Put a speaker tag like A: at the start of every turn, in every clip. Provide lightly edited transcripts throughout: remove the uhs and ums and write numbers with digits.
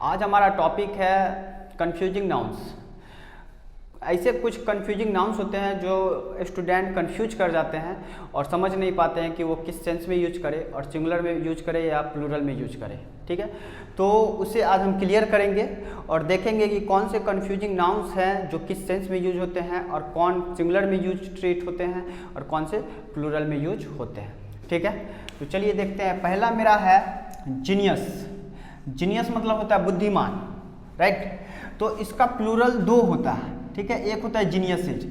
A: आज हमारा टॉपिक है कंफ्यूजिंग नाउन्स। ऐसे कुछ कंफ्यूजिंग नाउन्स होते हैं जो स्टूडेंट कंफ्यूज कर जाते हैं और समझ नहीं पाते हैं कि वो किस सेंस में यूज करे और सिंगुलर में यूज करे या प्लूरल में यूज करे। ठीक है, तो उसे आज हम क्लियर करेंगे और देखेंगे कि कौन से कंफ्यूजिंग नाउन्स हैं जो किस सेंस में यूज होते हैं और कौन सिंगुलर में यूज ट्रीट होते हैं और कौन से प्लूरल में यूज होते हैं। ठीक है, तो चलिए देखते हैं। पहला मेरा है जीनियस। जीनियस मतलब होता है बुद्धिमान, राइट। तो इसका प्लूरल दो होता है, ठीक है। एक होता है जीनियसेज।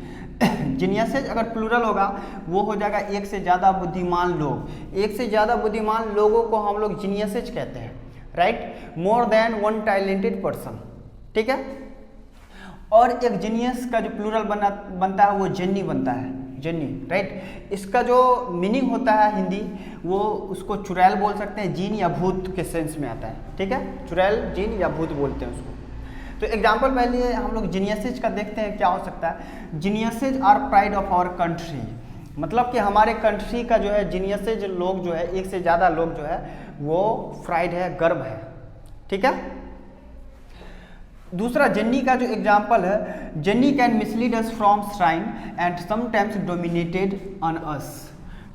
A: जीनियसेज अगर प्लूरल होगा वो हो जाएगा एक से ज़्यादा बुद्धिमान लोग। एक से ज़्यादा बुद्धिमान लोगों को हम लोग जीनियसेज कहते हैं, right. More than one talented person, ठीक है। और एक जीनियस का जो प्लूरल बनता है वो जेनी बनता है, जेनी, राइट। इसका जो मीनिंग होता है हिंदी वो उसको चुड़ैल बोल सकते हैं, जीन या भूत के सेंस में आता है, ठीक है। चुड़ैल, जीन या भूत बोलते हैं उसको। तो एग्जाम्पल पहले हम लोग जीनियसेज का देखते हैं क्या हो सकता है। Geniuses are pride of our country, मतलब कि हमारे कंट्री का जो है जीनियसेज लोग जो है एक से ज़्यादा लोग जो है वो प्राइड है, गर्व है, ठीक है। दूसरा जेनी का जो एग्जाम्पल है, jenny can mislead us from shrine and sometimes dominated on us,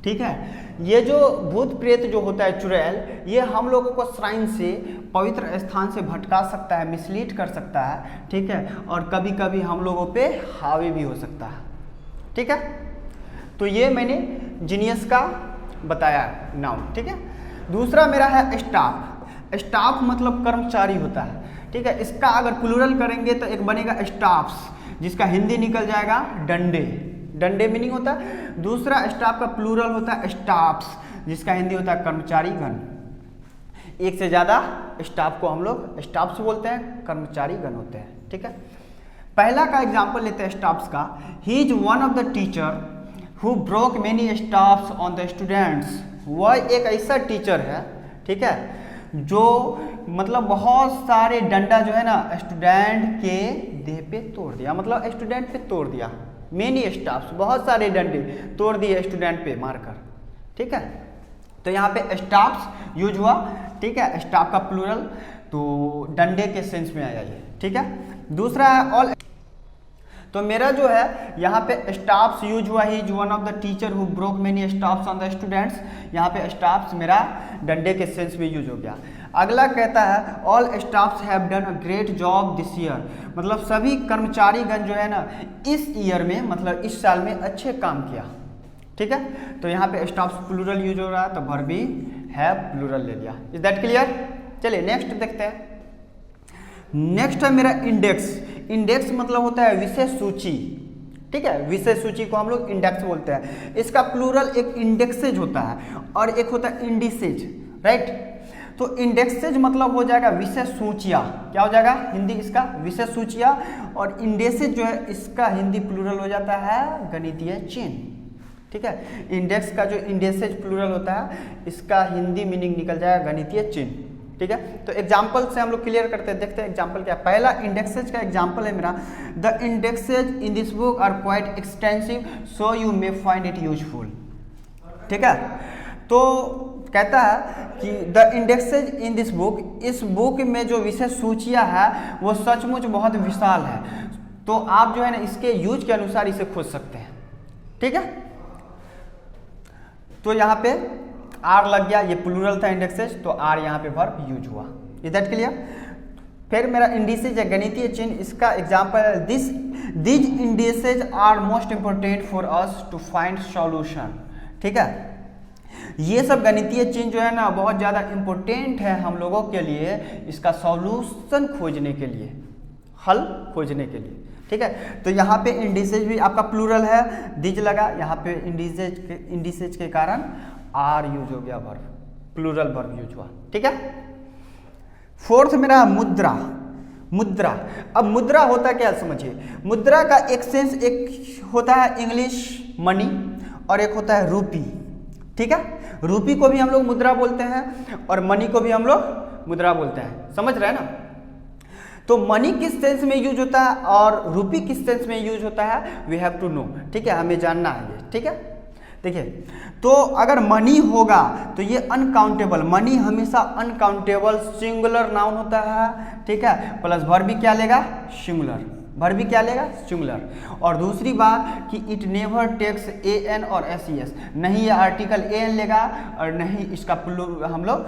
A: ठीक है। ये जो भूत प्रेत जो होता है चुड़ैल, ये हम लोगों को श्राइन से, पवित्र स्थान से भटका सकता है, मिसलीड कर सकता है, ठीक है। और कभी कभी हम लोगों पे हावी भी हो सकता है, ठीक है। तो ये मैंने जीनियस का बताया नाउन, ठीक है। दूसरा मेरा है स्टाफ। स्टाफ मतलब कर्मचारी होता है, ठीक है। इसका अगर प्लूरल करेंगे तो एक बनेगा स्टाफ्स, जिसका हिंदी निकल जाएगा डंडे। डंडे मीनिंग होता है। दूसरा स्टाफ का प्लूरल होता है स्टाफ्स, जिसका हिंदी होता है कर्मचारी गण। एक से ज़्यादा स्टाफ को हम लोग स्टाफ्स बोलते हैं, कर्मचारी गण होते हैं, ठीक है। पहला का एग्जाम्पल लेते हैं स्टाफ्स का। He is one of the teacher who broke many staffs on the students. वह एक ऐसा टीचर है, ठीक है, जो मतलब बहुत सारे डंडा जो है ना स्टूडेंट के देह पे तोड़ दिया, मतलब स्टूडेंट पे तोड़ दिया। मेनी स्टाफ्स, बहुत सारे डंडे तोड़ दिए स्टूडेंट पे मारकर, ठीक है। तो यहाँ पे स्टाफ्स यूज हुआ, ठीक है। स्टाफ का प्लूरल तो डंडे के सेंस में आया ये, ठीक है। दूसरा है ऑल। तो मेरा जो है यहाँ पे स्टाफ्स यूज हुआ, he is one of the teacher who broke many staffs on the students. यहाँ पे स्टाफ्स मेरा डंडे के सेंस में यूज हो गया। अगला कहता है all staffs have done a great job this year, मतलब सभी कर्मचारीगण जो है ना इस ईयर में, मतलब इस साल में अच्छे काम किया, ठीक है। तो यहाँ पे स्टाफ्स प्लूरल यूज हो रहा है तो वर्ब भी हैव प्लूरल ले लिया। Is that clear? चलिए नेक्स्ट देखते हैं। नेक्स्ट है मेरा इंडेक्स। इंडेक्स मतलब होता है विशेष सूची, ठीक है। विशेष सूची को हम लोग इंडेक्स बोलते हैं। इसका प्लूरल एक इंडेक्सेज होता है और एक होता है इंडिसेज, राइट। तो इंडेक्सेज मतलब हो जाएगा विशेष सूचियाँ, क्या हो जाएगा हिंदी इसका विशेष सूचियाँ। और इंडेसेज जो है इसका हिंदी प्लूरल हो जाता है गणितीय चिन्ह, ठीक है। इंडेक्स का जो इंडेसेज प्लूरल होता है इसका हिंदी मीनिंग निकल जाएगा गणितीय चिन्ह, ठीक है। तो एग्जाम्पल से हम लोग क्लियर करते हैं, देखते हैं एग्जाम्पल क्या है। पहला इंडेक्सेज का एग्जाम्पल है मेरा, the indexes in this book are quite extensive so you may find it useful, ठीक है। तो कहता है कि the indexes in this book, इस बुक में जो विशेष सूचियाँ है वो सचमुच बहुत विशाल है, तो आप जो है ना इसके यूज के अनुसार इसे खोज सकते हैं, ठीक है। तो यहाँ पे आर लग गया, ये प्लूरल था इंडेक्सेज, तो आर यहाँ पे वर्ब यूज हुआ। Is that clear? फिर मेरा इंडिसेज है गणितीय चिन्ह। इसका एग्जाम्पल है this indices are most important for us to find solution, ठीक है। ये सब गणितीय चिन्ह जो है ना बहुत ज़्यादा इंपॉर्टेंट है हम लोगों के लिए, इसका सॉल्यूशन खोजने के लिए, हल खोजने के लिए, ठीक है। तो यहाँ पे इंडिसेज भी आपका प्लूरल है, दिज लगा, यहाँ पे इंडिसेज के कारण आर यूज हो गया, वर्ब प्लूरल वर्ब यूज हुआ, ठीक है। फोर्थ मेरा मुद्रा। मुद्रा, अब मुद्रा होता क्या समझिए। मुद्रा का एक सेंस एक होता है इंग्लिश मनी और एक होता है रूपी, ठीक है। रूपी को भी हम लोग मुद्रा बोलते हैं और मनी को भी हम लोग मुद्रा बोलते हैं, समझ रहे हैं ना। तो मनी किस सेंस में यूज होता है और रूपी किस सेंस में यूज होता है, वी हैव टू नो, ठीक है, हमें जानना है ये, ठीक है। देखिए, तो अगर मनी होगा तो ये अनकाउंटेबल, मनी हमेशा अनकाउंटेबल सिंगुलर नाउन होता है, ठीक है। प्लस वर्ब भी क्या लेगा, सिंगुलर, वर्ब भी क्या लेगा, सिंगुलर। और दूसरी बात कि it never takes a an और एस ई एस, नहीं ये आर्टिकल ए एन लेगा और नहीं इसका हम लोग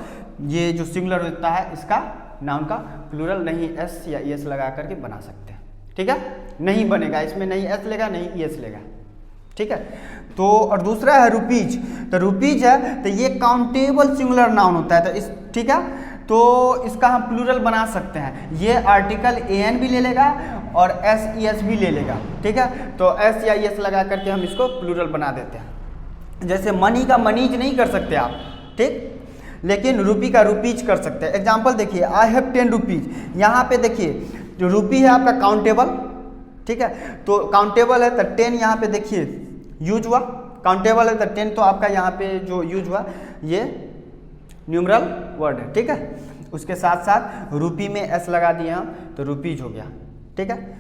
A: ये जो सिंगुलर होता है इसका नाउन का प्लूरल नहीं एस या ई एस लगा करके बना सकते हैं, ठीक है। नहीं बनेगा, इसमें नहीं एस लेगा नहीं ई एस लेगा, ठीक है। तो और दूसरा है रुपीज, तो रुपीज है तो ये काउंटेबल सिंगुलर नाउन होता है, तो इस ठीक है, तो इसका हम प्लूरल बना सकते हैं। ये आर्टिकल ए एन भी ले लेगा और एस ई एस भी ले लेगा, ठीक है। तो एस या ई एस लगा करके हम इसको प्लूरल बना देते हैं। जैसे मनी का मनीज नहीं कर सकते आप, ठीक, लेकिन रुपी का रुपीज कर सकते हैं। एग्जाम्पल देखिए, आई हैव 10 रुपीज, यहाँ पे देखिए जो रुपी है आपका काउंटेबल, ठीक है, तो काउंटेबल है तो 10 यहाँ पे देखिए यूज हुआ, काउंटेबल है तो 10 तो आपका यहाँ पे जो यूज हुआ ये न्यूमरल वर्ड है, ठीक है। उसके साथ साथ रुपी में एस लगा दिए हम तो रुपीज हो गया, ठीक है।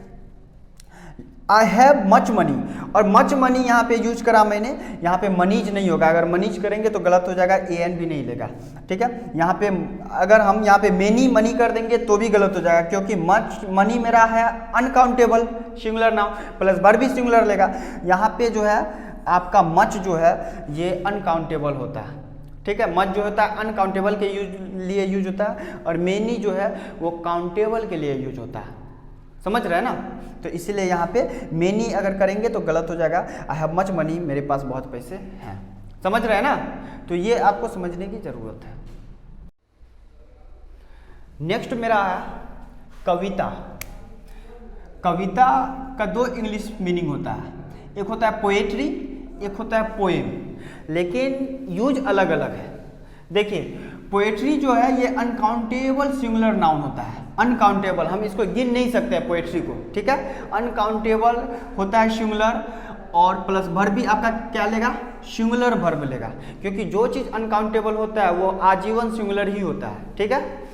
A: आई हैव मच मनी, और मच मनी यहाँ पे यूज करा मैंने, यहाँ पे मनीज नहीं होगा, अगर मनीज करेंगे तो गलत हो जाएगा, ए एन भी नहीं लेगा, ठीक है। यहाँ पे अगर हम यहाँ पे मेनी मनी कर देंगे तो भी गलत हो जाएगा, क्योंकि मच मनी मेरा है uncountable singular noun, plus verb भी सिंगुलर लेगा। यहाँ पे जो है आपका मच जो है ये अनकाउंटेबल होता है, ठीक है। मच जो होता है अनकाउंटेबल के लिए यूज होता है, और मेनी जो है वो काउंटेबल के लिए यूज होता है, समझ रहे हैं ना। तो इसलिए यहाँ पे मेनी अगर करेंगे तो गलत हो जाएगा। आई हैव मच मनी, मेरे पास बहुत पैसे हैं, समझ रहे हैं ना। तो ये आपको समझने की जरूरत है। नेक्स्ट मेरा है कविता। कविता का 2 इंग्लिश मीनिंग होता है, एक होता है पोएट्री, एक होता है पोएम, लेकिन यूज अलग अलग है। देखिए, पोएट्री जो है ये अनकाउंटेबल सिंगुलर नाउन होता है, अनकाउंटेबल, हम इसको गिन नहीं सकते हैं पोएट्री को, ठीक है। अनकाउंटेबल होता है सिंगुलर, और प्लस वर्ब भी आपका क्या लेगा, सिंगुलर वर्ब लेगा, क्योंकि जो चीज़ अनकाउंटेबल होता है वो आजीवन सिंगुलर ही होता है, ठीक है।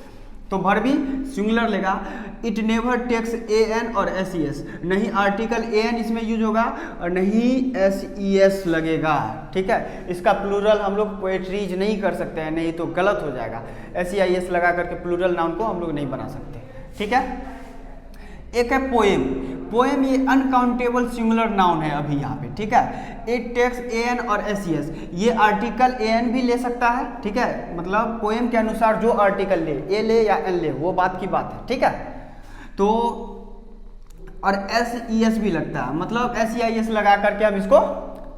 A: तो वर्ब भी सिंगुलर लेगा। It never takes a an और एस ई एस, नहीं आर्टिकल ए एन इसमें यूज होगा और नहीं एस ई एस लगेगा, ठीक है। इसका प्लूरल हम लोग पोएट्रीज नहीं कर सकते हैं, नहीं तो गलत हो जाएगा। एस ई आई एस लगा करके प्लूरल नाउन को हम लोग नहीं बना सकते, ठीक है। एक है पोएम, पोएम ये अनकाउंटेबल सिंगुलर नाउन है अभी यहाँ पे, ठीक है। इट टेक्स ए एन और एस ई एस, ये आर्टिकल ए एन भी ले सकता है, ठीक है, मतलब पोएम के अनुसार जो आर्टिकल ले, ए ले या एन ले, वो बात की बात है, ठीक है। तो और एस ई एस भी लगता है, मतलब एस ई आई एस लगा करके हम इसको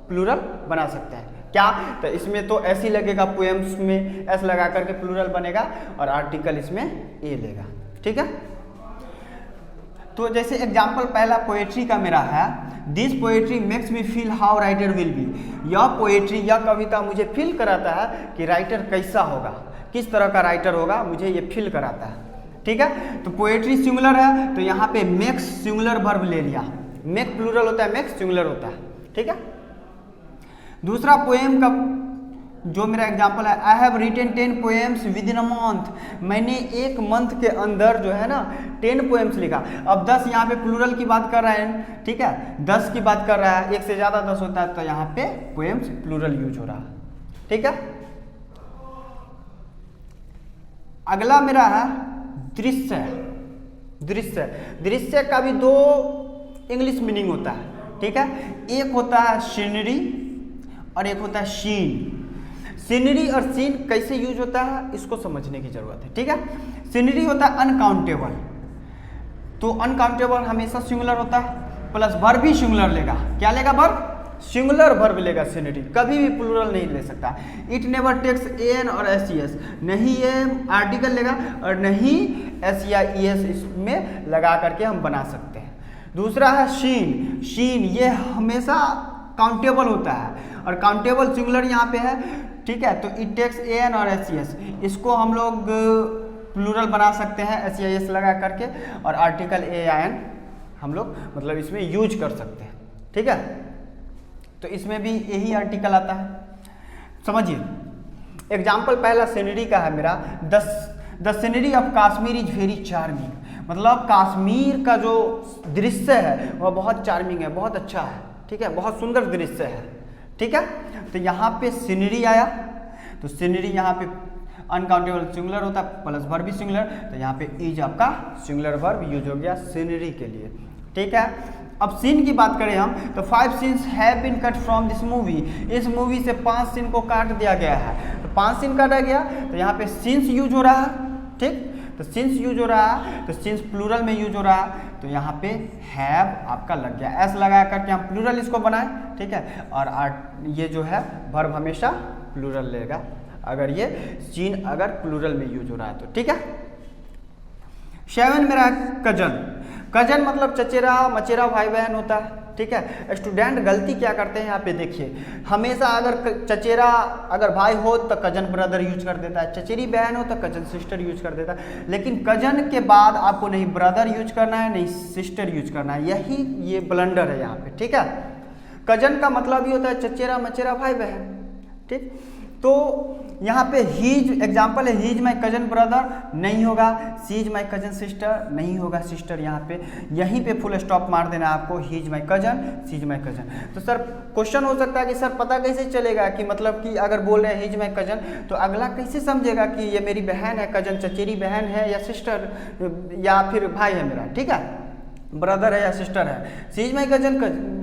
A: प्लूरल बना सकते हैं। क्या, तो इसमें तो एस ही लगेगा, पोएम्स में एस लगा करके प्लूरल बनेगा, और आर्टिकल इसमें ए लेगा, ठीक है। तो जैसे एग्जाम्पल पहला पोएट्री का मेरा है, this poetry makes me feel how writer will be, यह पोएट्री यह कविता मुझे फील कराता है कि राइटर कैसा होगा, किस तरह का राइटर होगा, मुझे ये फील कराता है, ठीक है। तो पोएट्री सिंगुलर है तो यहाँ पे मेक्स सिंगुलर वर्ब ले लिया, मेक प्लूरल होता है, मेक्स सिंगुलर होता है, ठीक है। दूसरा पोएम का जो मेरा एग्जाम्पल है, I have written 10 poems within a month, मैंने एक मंथ के अंदर जो है ना 10 पोएम्स लिखा। अब 10 यहाँ पे प्लूरल की बात कर रहा है, ठीक है, 10 की बात कर रहा है, एक से ज़्यादा 10 होता है तो यहाँ पे पोएम्स प्लूरल यूज हो रहा है, ठीक है। अगला मेरा है दृश्य। दृश्य, दृश्य का भी 2 इंग्लिश मीनिंग होता है, ठीक है। एक होता है सीनरी और एक होता है सीन। सीनरी और सीन कैसे यूज होता है इसको समझने की जरूरत है, ठीक है। सीनरी होता है अनकाउंटेबल, तो अनकाउंटेबल हमेशा सिंगुलर होता है, प्लस वर्ब भी सिंगुलर लेगा, क्या लेगा, वर्ब सिंगुलर वर्ब लेगा सीनरी, कभी भी प्लूरल नहीं ले सकता। It never takes a an और एस ई एस, नहीं ये आर्टिकल लेगा और नहीं एस या ई एस इसमें लगा करके हम बना सकते हैं। दूसरा है शीन। शीन ये हमेशा काउंटेबल होता है और काउंटेबल सिंगुलर यहाँ पे है, ठीक है। तो इट टेक्स ए एन और एस ई एस, इसको हम लोग प्लूरल बना सकते हैं एस ई एस लगा करके, और आर्टिकल ए या एन हम लोग मतलब इसमें यूज कर सकते हैं, ठीक है। तो इसमें भी यही आर्टिकल आता है, समझिए। एग्जाम्पल पहला सीनरी का है मेरा, the scenery of Kashmir is very charming, मतलब कश्मीर का जो दृश्य है वह बहुत चार्मिंग है, बहुत अच्छा है, ठीक है, बहुत सुंदर दृश्य है, ठीक है। तो यहाँ पे सीनरी आया, तो सीनरी यहाँ पे अनकाउंटेबल सिंगुलर होता है प्लस वर्ब भी सिंगुलर, तो यहाँ पे इज आपका सिंगुलर वर्ब यूज हो गया सीनरी के लिए, ठीक है। अब सीन की बात करें हम तो 5 scenes have been cut from this movie, इस मूवी से 5 सीन को काट दिया गया है। तो 5 सीन काटा गया तो यहाँ पे सीन्स यूज हो रहा है, ठीक। तो सीन्स यूज हो रहा है, तो सीन्स प्लूरल में यूज हो रहा है, तो यहाँ पे हैव आपका लग गया, एस लगा करके हम प्लूरल इसको बनाए, ठीक है। और ये जो है वर्ब हमेशा प्लूरल लेगा अगर ये सीन अगर प्लूरल में यूज हो रहा है तो, ठीक है। 7 मेरा कजन, कजन मतलब चचेरा मचेरा भाई बहन होता है, ठीक है। स्टूडेंट गलती क्या करते हैं यहाँ पे देखिए, हमेशा अगर चचेरा अगर भाई हो तो कजन ब्रदर यूज कर देता है, चचेरी बहन हो तो कजन सिस्टर यूज कर देता है, लेकिन कजन के बाद आपको नहीं ब्रदर यूज करना है नहीं सिस्टर यूज करना है, यही ये ब्लंडर है यहाँ पे, ठीक है। कजन का मतलब ही होता है चचेरा मचेरा भाई बहन, ठीक। तो यहाँ पे हीज एग्जाम्पल है, हीज माई कजन ब्रदर नहीं होगा, सीज माई कजन सिस्टर नहीं होगा, सिस्टर यहाँ पे यहीं पे फुल स्टॉप मार देना आपको, he's my cousin she's my cousin. तो सर क्वेश्चन हो सकता है कि सर पता कैसे चलेगा कि मतलब कि अगर बोल रहे हैं हीज माई कजन तो अगला कैसे समझेगा कि ये मेरी बहन है, कजन चचेरी बहन है या सिस्टर या फिर भाई है मेरा, ठीक है, ब्रदर है या सिस्टर है। सीज माई कजन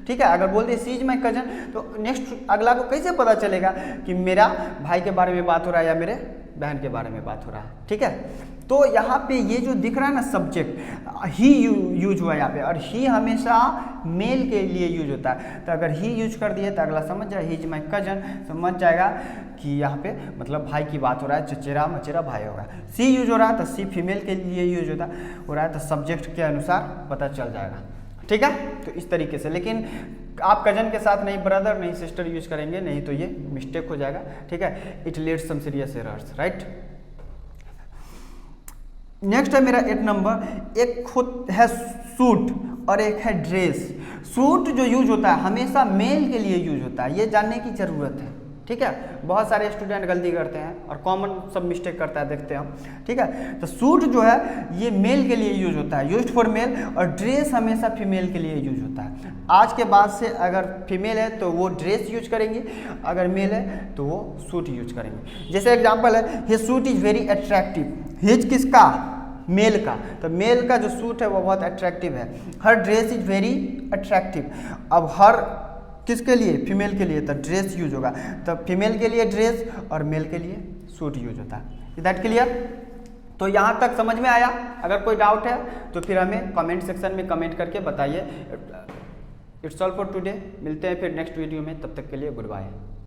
A: ठीक है, अगर बोल दे सीज माई कजन तो नेक्स्ट अगला को कैसे पता चलेगा कि मेरा भाई के बारे में बात हो रहा है या मेरे बहन के बारे में बात हो रहा है, ठीक है। तो यहाँ पे ये जो दिख रहा है ना सब्जेक्ट ही यूज हुआ यहाँ पे, और ही हमेशा मेल के लिए यूज होता है, तो अगर ही यूज कर दिए तो अगला समझ जाए ही इज माई कजन, समझ जाएगा कि यहाँ पे मतलब भाई की बात हो रहा है, चचेरा मचेरा भाई होगा। सी यूज हो रहा है तो सी फीमेल के लिए यूज हो रहा है, तो सब्जेक्ट के अनुसार पता चल जाएगा, ठीक है। तो इस तरीके से, लेकिन आप कजन के साथ नहीं ब्रदर नहीं सिस्टर यूज करेंगे, नहीं तो ये मिस्टेक हो जाएगा, ठीक है। It leads some serious errors, right. Next है मेरा 8 नंबर, एक खुद है सूट और एक है ड्रेस। सूट जो यूज होता है हमेशा मेल के लिए यूज होता है, ये जानने की जरूरत है, ठीक है। बहुत सारे स्टूडेंट गलती करते हैं और कॉमन सब मिस्टेक करता है, देखते हैं हम, ठीक है। तो सूट जो है ये मेल के लिए यूज होता है, यूज्ड फॉर मेल, और ड्रेस हमेशा फीमेल के लिए यूज होता है। आज के बाद से अगर फीमेल है तो वो ड्रेस यूज करेंगे, अगर मेल है तो वो सूट यूज करेंगे। जैसे एग्जाम्पल है his suit is very attractive, his किसका, मेल का, तो मेल का जो सूट है वो बहुत अट्रैक्टिव है। हर ड्रेस इज वेरी अट्रैक्टिव, अब हर किसके लिए, फीमेल के लिए, तो ड्रेस यूज होगा, तो फीमेल के लिए ड्रेस और मेल के लिए सूट यूज होता है। Is that clear? तो यहाँ तक समझ में आया? अगर कोई डाउट है तो फिर हमें कमेंट सेक्शन में कमेंट करके बताइए। इट्स ऑल फॉर टुडे, मिलते हैं फिर नेक्स्ट वीडियो में, तब तक के लिए गुड बाय।